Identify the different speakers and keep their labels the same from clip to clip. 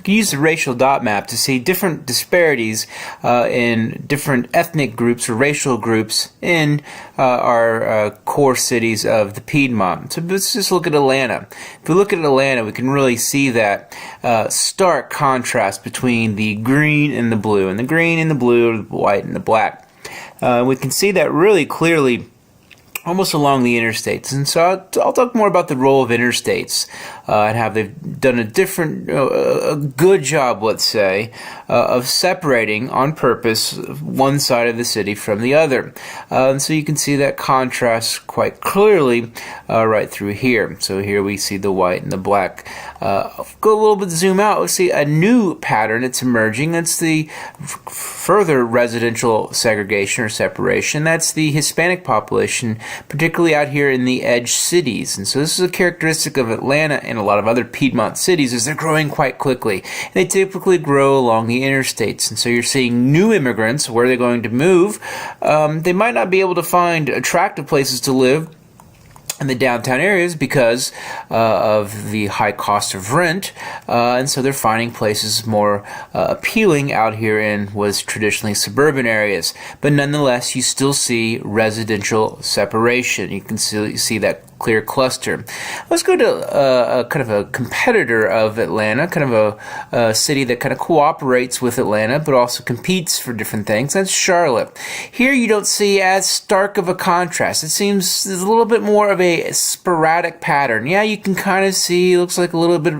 Speaker 1: can use the racial dot map to see different disparities in different ethnic groups or racial groups in our core cities of the Piedmont. So let's just look at Atlanta. If we look at Atlanta, we can really see that stark contrast between the green and the blue, and the green and the blue, the white and the black. We can see that really clearly almost along the interstates. And so I'll talk more about the role of interstates and how they've done a good job, let's say, of separating on purpose one side of the city from the other. And so you can see that contrast quite clearly right through here. So here we see the white and the black. Go a little bit, zoom out, we'll see a new pattern that's emerging. That's the further residential segregation or separation. That's the Hispanic population, particularly out here in the edge cities. And so this is a characteristic of Atlanta and a lot of other Piedmont cities, is they're growing quite quickly. And they typically grow along the interstates. And so you're seeing new immigrants, where they're going to move. They might not be able to find attractive places to live in the downtown areas because of the high cost of rent, and so they're finding places more appealing out here in what is traditionally suburban areas. But nonetheless, you still see residential separation. You can see that clear cluster. Let's go to a kind of a competitor of Atlanta, kind of a city that kind of cooperates with Atlanta but also competes for different things. That's Charlotte. Here you don't see as stark of a contrast. It seems there's a little bit more of a sporadic pattern. Yeah, you can kind of see, looks like a little bit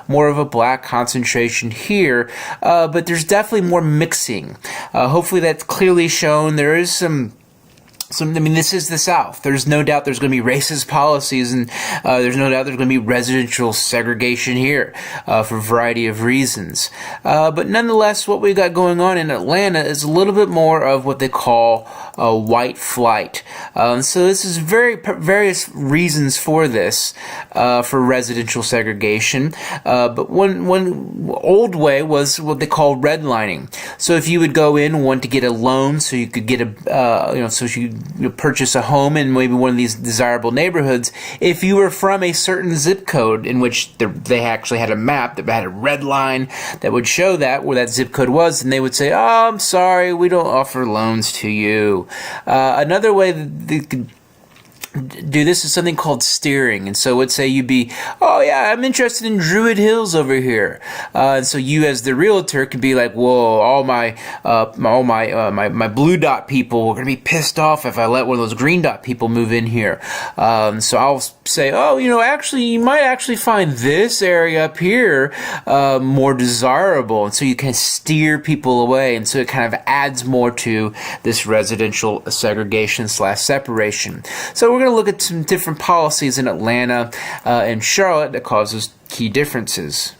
Speaker 1: more of a black concentration here, but there's definitely more mixing. Hopefully that's clearly shown. There is I mean, this is the South. There's no doubt there's going to be racist policies, and there's no doubt there's going to be residential segregation here for a variety of reasons. But nonetheless, what we got going on in Atlanta is a little bit more of what they call white flight. So this is various reasons for this, for residential segregation. But one old way was what they call redlining. So if you would go in and want to get a loan, so you could get so you purchase a home in maybe one of these desirable neighborhoods, if you were from a certain zip code in which they actually had a map that had a red line that would show that where that zip code was, and they would say, "Oh, I'm sorry, we don't offer loans to you." Another way that they could do this is something called steering. And so let's say you'd be, "Oh yeah, I'm interested in Druid Hills over here." And so you, as the realtor, could be like, "Whoa, all my blue dot people are going to be pissed off if I let one of those green dot people move in here." So I'll say, "Oh, actually, you might actually find this area up here more desirable." And so you can steer people away. And so it kind of adds more to this residential segregation / separation. So we're going to look at some different policies in Atlanta and Charlotte that causes key differences.